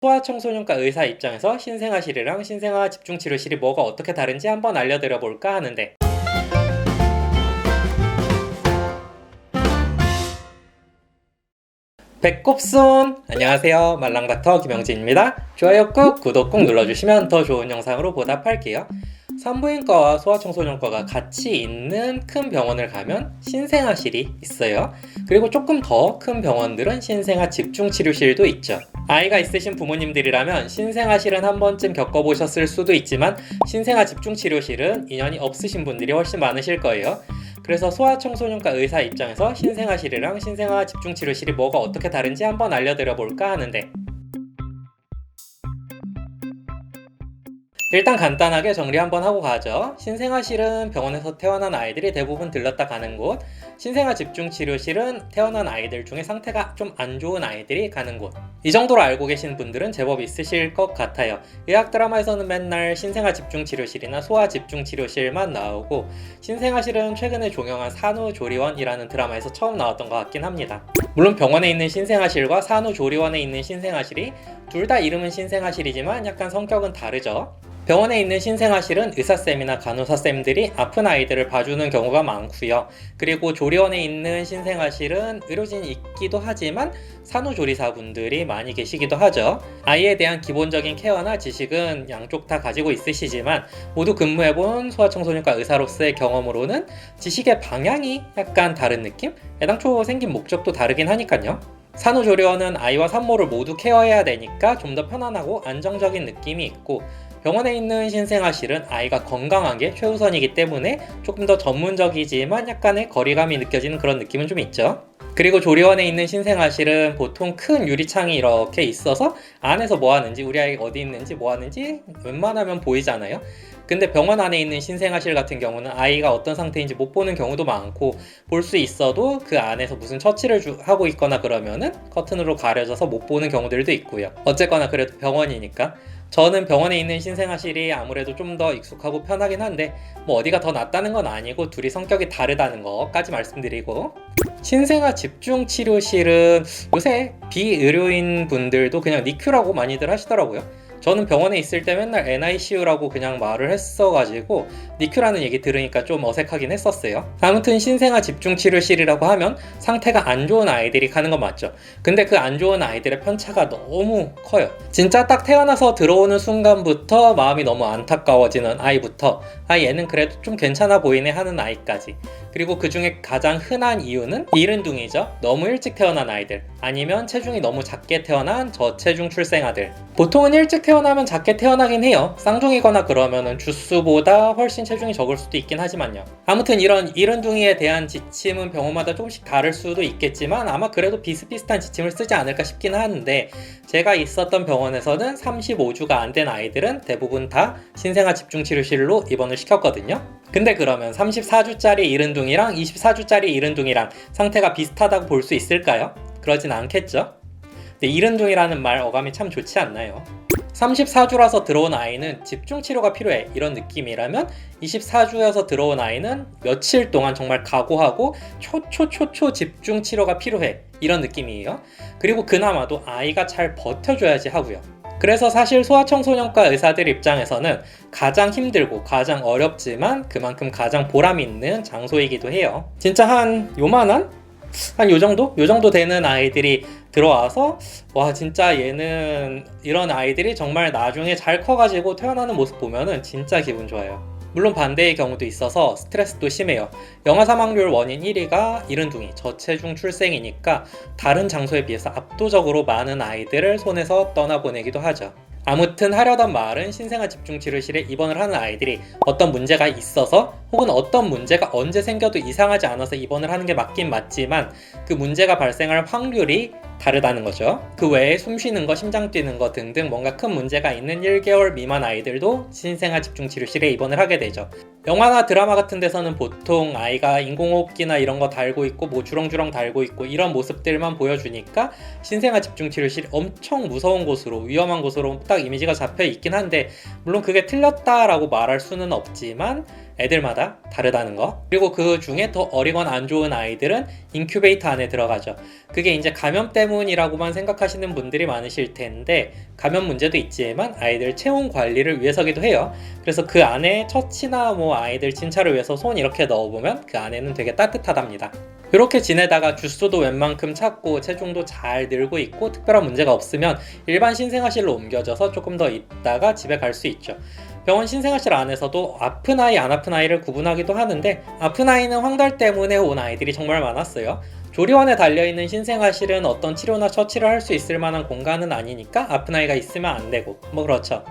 소아청소년과 의사 입장에서 신생아실이랑 신생아 집중치료실이 뭐가 어떻게 다른지 한번 알려드려 볼까 하는데, 배꼽손! 안녕하세요, 말랑닥터 김영진입니다. 좋아요 꾹, 구독 꾹 눌러주시면 더 좋은 영상으로 보답할게요. 산부인과와 소아청소년과가 같이 있는 큰 병원을 가면 신생아실이 있어요. 그리고 조금 더 큰 병원들은 신생아 집중치료실도 있죠. 아이가 있으신 부모님들이라면 신생아실은 한 번쯤 겪어보셨을 수도 있지만 신생아 집중치료실은 인연이 없으신 분들이 훨씬 많으실 거예요. 그래서 소아청소년과 의사 입장에서 신생아실이랑 신생아 집중치료실이 뭐가 어떻게 다른지 한번 알려드려 볼까 하는데, 일단 간단하게 정리 한번 하고 가죠. 신생아실은 병원에서 태어난 아이들이 대부분 들렀다 가는 곳, 신생아 집중치료실은 태어난 아이들 중에 상태가 좀 안 좋은 아이들이 가는 곳. 이 정도로 알고 계신 분들은 제법 있으실 것 같아요. 의학 드라마에서는 맨날 신생아 집중치료실이나 소아 집중치료실만 나오고, 신생아실은 최근에 종영한 산후조리원이라는 드라마에서 처음 나왔던 것 같긴 합니다. 물론 병원에 있는 신생아실과 산후조리원에 있는 신생아실이 둘 다 이름은 신생아실이지만 약간 성격은 다르죠. 병원에 있는 신생아실은 의사쌤이나 간호사쌤들이 아픈 아이들을 봐주는 경우가 많고요. 그리고 조리원에 있는 신생아실은 의료진이 있기도 하지만 산후조리사분들이 많이 계시기도 하죠. 아이에 대한 기본적인 케어나 지식은 양쪽 다 가지고 있으시지만 모두 근무해본 소아청소년과 의사로서의 경험으로는 지식의 방향이 약간 다른 느낌? 애당초 생긴 목적도 다르긴 하니까요. 산후조리원은 아이와 산모를 모두 케어해야 되니까 좀 더 편안하고 안정적인 느낌이 있고, 병원에 있는 신생아실은 아이가 건강한 게 최우선이기 때문에 조금 더 전문적이지만 약간의 거리감이 느껴지는 그런 느낌은 좀 있죠. 그리고 조리원에 있는 신생아실은 보통 큰 유리창이 이렇게 있어서 안에서 뭐 하는지, 우리 아이가 어디 있는지 뭐 하는지 웬만하면 보이잖아요. 근데 병원 안에 있는 신생아실 같은 경우는 아이가 어떤 상태인지 못 보는 경우도 많고, 볼 수 있어도 그 안에서 무슨 처치를 하고 있거나 그러면은 커튼으로 가려져서 못 보는 경우들도 있고요. 어쨌거나 그래도 병원이니까. 저는 병원에 있는 신생아실이 아무래도 좀 더 익숙하고 편하긴 한데, 뭐 어디가 더 낫다는 건 아니고 둘이 성격이 다르다는 거까지 말씀드리고, 신생아 집중치료실은 요새 비의료인 분들도 그냥 니큐라고 많이들 하시더라고요. 저는 병원에 있을 때 맨날 NICU라고 그냥 말을 했어가지고 니큐라는 얘기 들으니까 좀 어색하긴 했었어요. 아무튼 신생아 집중치료실이라고 하면 상태가 안 좋은 아이들이 가는 건 맞죠. 근데 그 안 좋은 아이들의 편차가 너무 커요. 진짜 딱 태어나서 들어오는 순간부터 마음이 너무 안타까워지는 아이부터, 얘는 그래도 좀 괜찮아 보이네 하는 아이까지. 그리고 그 중에 가장 흔한 이유는 이른둥이죠. 너무 일찍 태어난 아이들, 아니면 체중이 너무 작게 태어난 저체중 출생아들. 보통은 일찍 태어나면 작게 태어나긴 해요. 쌍둥이거나 그러면은 주수보다 훨씬 체중이 적을 수도 있긴 하지만요. 아무튼 이런 이른둥이에 대한 지침은 병원마다 조금씩 다를 수도 있겠지만 아마 그래도 비슷비슷한 지침을 쓰지 않을까 싶긴 하는데, 제가 있었던 병원에서는 35주가 안 된 아이들은 대부분 다 신생아 집중치료실로 입원을 시켰거든요. 근데 그러면 34주짜리 이른둥이랑 24주짜리 이른둥이랑 상태가 비슷하다고 볼 수 있을까요? 그러진 않겠죠? 근데 이른둥이라는 말 어감이 참 좋지 않나요? 34주라서 들어온 아이는 집중치료가 필요해 이런 느낌이라면, 24주여서 들어온 아이는 며칠 동안 정말 각오하고 초초초초 집중치료가 필요해 이런 느낌이에요. 그리고 그나마도 아이가 잘 버텨줘야지 하고요. 그래서 사실 소아청소년과 의사들 입장에서는 가장 힘들고 가장 어렵지만 그만큼 가장 보람 있는 장소이기도 해요. 진짜 한 요만한? 한 요정도 되는 아이들이 들어와서, 와 진짜 얘는, 이런 아이들이 정말 나중에 잘 커가지고 태어나는 모습 보면은 진짜 기분 좋아요. 물론 반대의 경우도 있어서 스트레스도 심해요. 영아 사망률 원인 1위가 이른둥이, 저체중 출생이니까 다른 장소에 비해서 압도적으로 많은 아이들을 손에서 떠나보내기도 하죠. 아무튼 하려던 말은 신생아 집중치료실에 입원을 하는 아이들이 어떤 문제가 있어서, 혹은 어떤 문제가 언제 생겨도 이상하지 않아서 입원을 하는 게 맞긴 맞지만 그 문제가 발생할 확률이 다르다는 거죠. 그 외에 숨 쉬는 거, 심장 뛰는 거 등등 뭔가 큰 문제가 있는 1개월 미만 아이들도 신생아 집중치료실에 입원을 하게 되죠. 영화나 드라마 같은 데서는 보통 아이가 인공호흡기나 이런 거 달고 있고 뭐 주렁주렁 달고 있고 이런 모습들만 보여주니까 신생아 집중치료실이 엄청 무서운 곳으로, 위험한 곳으로 딱 이미지가 잡혀 있긴 한데, 물론 그게 틀렸다라고 말할 수는 없지만 애들마다 다르다는 거. 그리고 그 중에 더 어리거나 안 좋은 아이들은 인큐베이터 안에 들어가죠. 그게 이제 감염 때문이라고만 생각하시는 분들이 많으실 텐데 감염 문제도 있지만 아이들 체온 관리를 위해서기도 해요. 그래서 그 안에 처치나 뭐 아이들 진찰을 위해서 손 이렇게 넣어보면 그 안에는 되게 따뜻하답니다. 이렇게 지내다가 주소도 웬만큼 찾고 체중도 잘 늘고 있고 특별한 문제가 없으면 일반 신생아실로 옮겨져서 조금 더 있다가 집에 갈 수 있죠. 병원 신생아실 안에서도 아픈 아이 안 아픈 아이를 구분하기도 하는데 아픈 아이는 황달 때문에 온 아이들이 정말 많았어요. 조리원에 달려있는 신생아실은 어떤 치료나 처치를 할 수 있을 만한 공간은 아니니까 아픈 아이가 있으면 안 되고 뭐 그렇죠.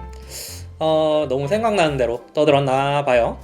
너무 생각나는 대로 떠들었나 봐요.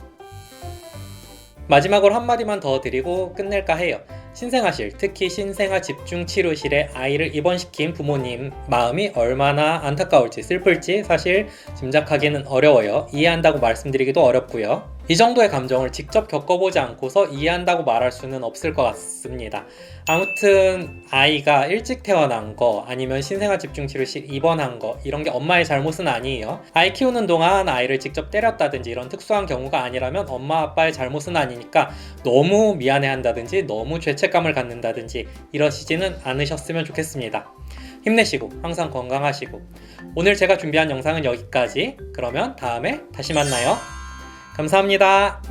마지막으로 한마디만 더 드리고 끝낼까 해요. 신생아실, 특히 신생아 집중치료실에 아이를 입원시킨 부모님 마음이 얼마나 안타까울지 슬플지 사실 짐작하기는 어려워요. 이해한다고 말씀드리기도 어렵고요. 이 정도의 감정을 직접 겪어보지 않고서 이해한다고 말할 수는 없을 것 같습니다. 아무튼 아이가 일찍 태어난 거 아니면 신생아 집중치료실 입원한 거 이런 게 엄마의 잘못은 아니에요. 아이 키우는 동안 아이를 직접 때렸다든지 이런 특수한 경우가 아니라면 엄마 아빠의 잘못은 아니니까 너무 미안해한다든지 너무 죄책감을 갖는다든지 이러시지는 않으셨으면 좋겠습니다. 힘내시고 항상 건강하시고 오늘 제가 준비한 영상은 여기까지. 그러면 다음에 다시 만나요. 감사합니다.